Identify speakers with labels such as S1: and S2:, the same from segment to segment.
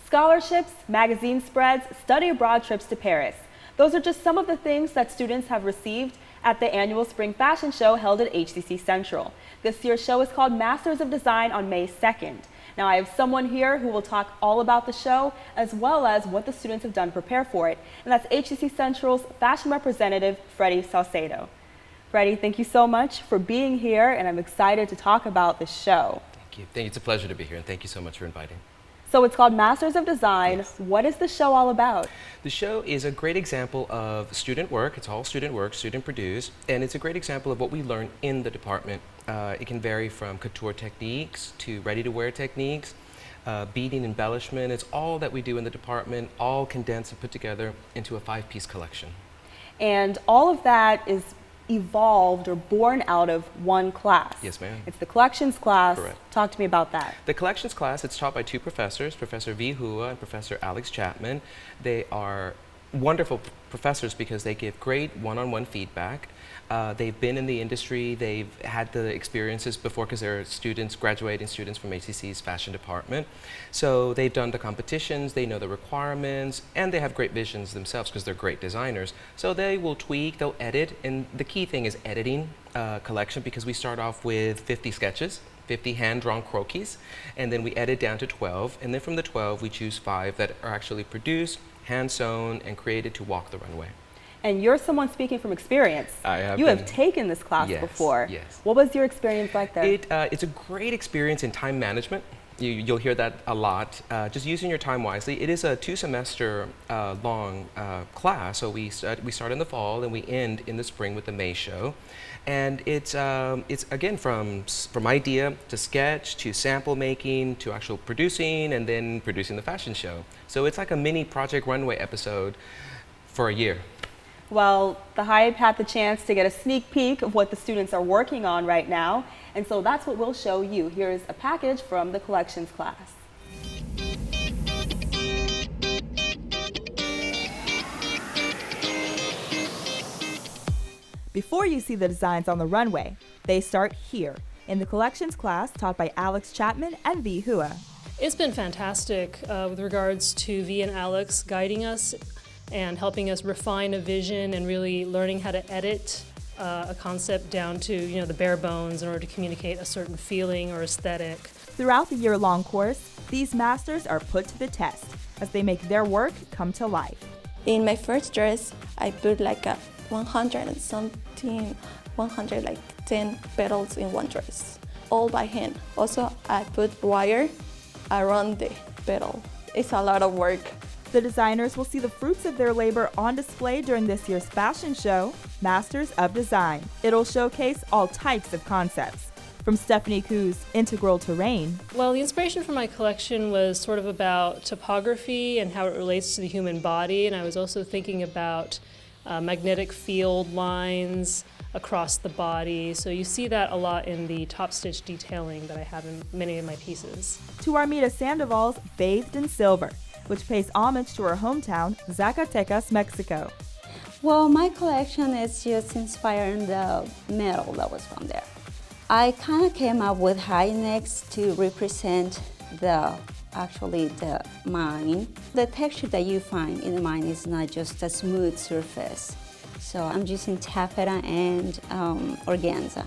S1: Scholarships, magazine spreads, study abroad trips to Paris. Those are just some of the things that students have received at the annual Spring Fashion Show held at HCC Central. This year's show is called Masters of Design on May 2nd. Now I have someone here who will talk all about the show as well as what the students have done to prepare for it. And that's HCC Central's Fashion Representative, Freddy Saucedo. Freddy, thank you so much for being here, and I'm excited to talk about the show.
S2: Thank you. It's a pleasure to be here, and thank you so much for inviting.
S1: So it's called Masters of Design.
S2: Yes.
S1: What is the show all about?
S2: The show is a great example of student work. It's all student work, student produced, and it's a great example of what we learn in the department. It can vary from couture techniques to ready-to-wear techniques, beading, embellishment. It's all that we do in the department, all condensed and put together into a 5-piece collection.
S1: And all of that is evolved or born out of one class.
S2: Yes, ma'am.
S1: It's the collections class.
S2: Correct.
S1: Talk to me about that.
S2: The collections class, it's taught by 2 professors, Professor V. Hua and Professor Alex Chapman. They are wonderful professors because they give great one-on-one feedback. They've been in the industry, they've had the experiences before because they're students, graduating students from HCC's fashion department. So they've done the competitions, they know the requirements, and they have great visions themselves because they're great designers. So they will tweak, they'll edit, and the key thing is editing collection because we start off with 50 sketches, 50 hand-drawn croquis, and then we edit down to 12, and then from the 12 we choose 5 that are actually produced, hand-sewn, and created to walk the runway.
S1: And you're someone speaking from experience.
S2: I have.
S1: You have taken this class before.
S2: Yes.
S1: What was your experience like there?
S2: It's a great experience in time management. You'll hear that a lot. Just using your time wisely. It is a 2-semester long class. So we start in the fall and we end in the spring with the May show. And it's again from idea to sketch to sample making to actual producing and then producing the fashion show. So it's like a mini Project Runway episode for a year.
S1: Well, the Hype had the chance to get a sneak peek of what the students are working on right now, and so that's what we'll show you. Here's a package from the collections class. Before you see the designs on the runway, they start here, in the collections class taught by Alex Chapman and V. Hua.
S3: It's been fantastic with regards to V and Alex guiding us and helping us refine a vision and really learning how to edit a concept down to the bare bones in order to communicate a certain feeling or aesthetic.
S1: Throughout the year-long course, these masters are put to the test as they make their work come to life.
S4: In my first dress, I put like a 110 petals in one dress, all by hand. Also, I put wire around the petal. It's a lot of work.
S1: The designers will see the fruits of their labor on display during this year's fashion show, Masters of Design. It'll showcase all types of concepts, from Stephanie Koo's Integral Terrain.
S3: Well, the inspiration for my collection was sort of about topography and how it relates to the human body, and I was also thinking about magnetic field lines across the body. So you see that a lot in the top stitch detailing that I have in many of my pieces.
S1: To Armida Sandoval's Bathed in Silver, which pays homage to her hometown, Zacatecas, Mexico.
S5: Well, my collection is just inspiring the metal that was from there. I kind of came up with high necks to represent the mine. The texture that you find in the mine is not just a smooth surface. So I'm using taffeta and organza.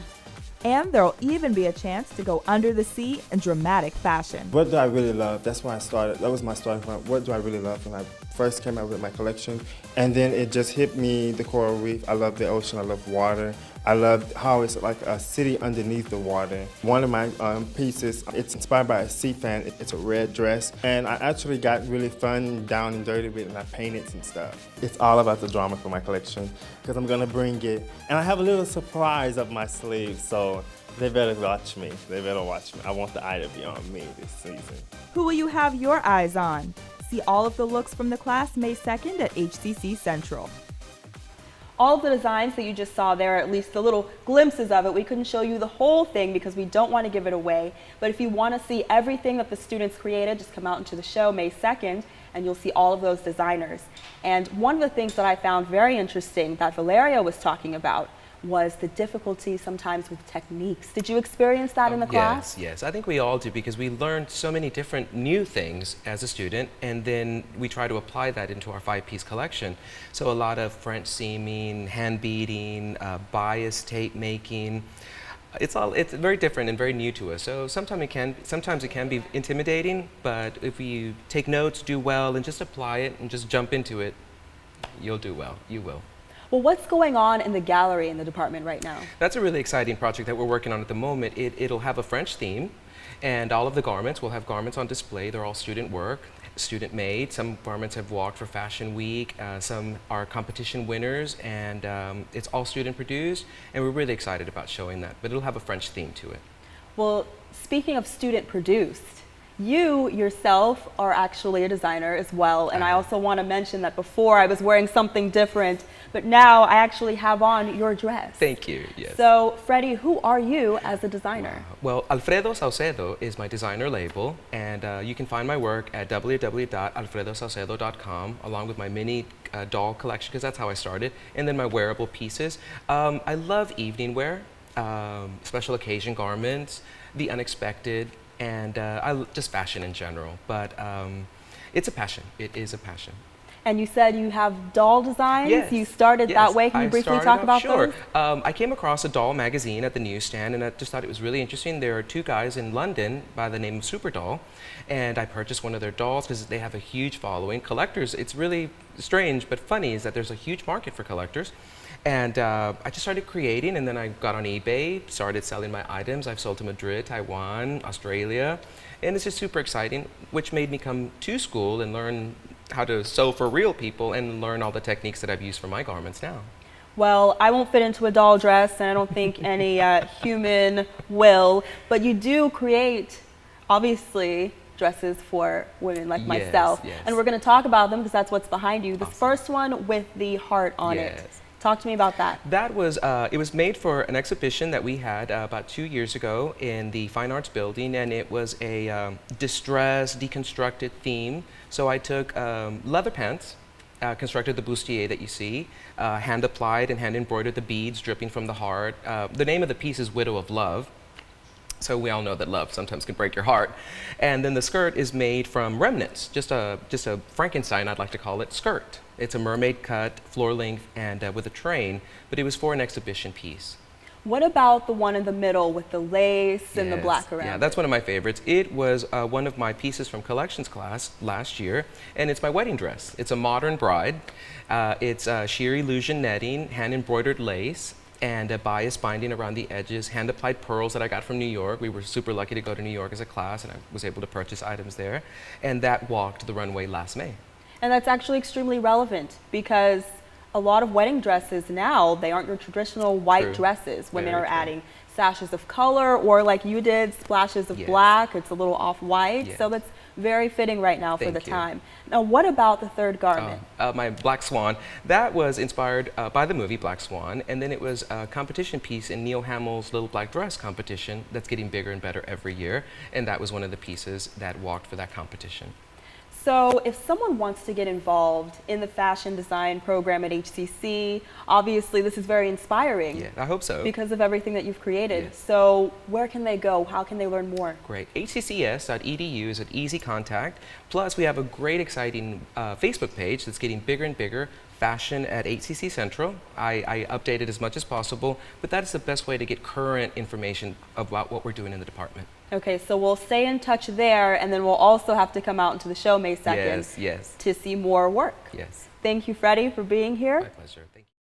S1: And there'll even be a chance to go under the sea in dramatic fashion.
S6: What do I really love? That's why I started. That was my starting point. What do I really love when I first came out with my collection? And then it just hit me, the coral reef. I love the ocean. I love water. I love how it's like a city underneath the water. One of my pieces, it's inspired by a sea fan. It's a red dress. And I actually got really fun, down and dirty with it, and I painted some stuff. It's all about the drama for my collection because I'm going to bring it. And I have a little surprise up my sleeve, so they better watch me. They better watch me. I want the eye to be on me this season.
S1: Who will you have your eyes on? See all of the looks from the class May 2nd at HCC Central. All of the designs that you just saw there, at least the little glimpses of it, we couldn't show you the whole thing because we don't want to give it away. But if you want to see everything that the students created, just come out into the show May 2nd and you'll see all of those designers. And one of the things that I found very interesting that Valeria was talking about was the difficulty sometimes with techniques. Did you experience that in the class?
S2: Yes. I think we all do, because we learned so many different new things as a student, and then we try to apply that into our 5-piece collection. So a lot of French seaming, hand beading, bias tape making. It's very different and very new to us. So sometimes it can be intimidating, but if you take notes, do well, and just apply it and just jump into it, you'll do well. You will.
S1: Well, what's going on in the gallery in the department right now?
S2: That's a really exciting project that we're working on at the moment. It'll have a French theme, and all of the garments, we'll have garments on display. They're all student work, student made. Some garments have walked for Fashion Week, some are competition winners, and it's all student produced, and we're really excited about showing that, but it'll have a French theme to it.
S1: Well, speaking of student produced, you yourself are actually a designer as well, and I also want to mention that before I was wearing something different, but now I actually have on your dress.
S2: Thank you, yes.
S1: So, Freddy, who are you as a designer?
S2: Well, Freddy Saucedo is my designer label, and you can find my work at www.alfredosaucedo.com, along with my mini doll collection, because that's how I started, and then my wearable pieces. I love evening wear, special occasion garments, the unexpected, and just fashion in general. But it's a passion. It is a passion.
S1: And you said you have doll designs?
S2: Yes.
S1: You started that way. Can you briefly talk about
S2: those?
S1: Sure.
S2: I came across a doll magazine at the newsstand, and I just thought it was really interesting. There are 2 guys in London by the name of Super Doll, and I purchased one of their dolls because they have a huge following. Collectors, it's really strange but funny is that there's a huge market for collectors. And I just started creating, and then I got on eBay, started selling my items. I've sold to Madrid, Taiwan, Australia, and it's just super exciting, which made me come to school and learn how to sew for real people and learn all the techniques that I've used for my garments now.
S1: Well, I won't fit into a doll dress, and I don't think any human will, but you do create, obviously, dresses for women like myself.
S2: Yes.
S1: And we're going to talk about them because that's what's behind you. This first one with the heart on it. Talk to me about that.
S2: That was, it was made for an exhibition that we had about 2 years ago in the Fine Arts Building, and it was a distressed, deconstructed theme. So I took leather pants, constructed the bustier that you see, hand applied and hand embroidered the beads dripping from the heart. The name of the piece is Widow of Love. So we all know that love sometimes can break your heart. And then the skirt is made from remnants, just a Frankenstein, I'd like to call it, skirt. It's a mermaid cut, floor length, and with a train, but it was for an exhibition piece.
S1: What about the one in the middle with the lace and the black around?
S2: Yeah, that's one of my favorites. It was one of my pieces from collections class last year, and it's my wedding dress. It's a modern bride. It's sheer illusion netting, hand embroidered lace, and a bias binding around the edges, hand applied pearls that I got from New York. We were super lucky to go to New York as a class, and I was able to purchase items there. And that walked the runway last May.
S1: And that's actually extremely relevant because a lot of wedding dresses now, they aren't your traditional white dresses. Women are adding sashes of color, or like you did, splashes of black. It's a little off-white. So that's very fitting right now for the time. Now, what about the third garment?
S2: My Black Swan. That was inspired by the movie Black Swan, and then it was a competition piece in Neil Hamill's Little Black Dress competition that's getting bigger and better every year, and that was one of the pieces that walked for that competition.
S1: So if someone wants to get involved in the fashion design program at HCC, obviously this is very inspiring.
S2: Yeah, I hope so.
S1: Because of everything that you've created. So where can they go? How can they learn more?
S2: Great. hccs.edu is an easy contact. Plus, we have a great, exciting Facebook page that's getting bigger and bigger. Fashion at HCC Central. I update it as much as possible, but that's the best way to get current information about what we're doing in the department.
S1: Okay, so we'll stay in touch there, and then we'll also have to come out into the show May 2nd
S2: Yes.
S1: to see more work.
S2: Yes.
S1: Thank you, Freddy, for being here.
S2: My pleasure. Thank you.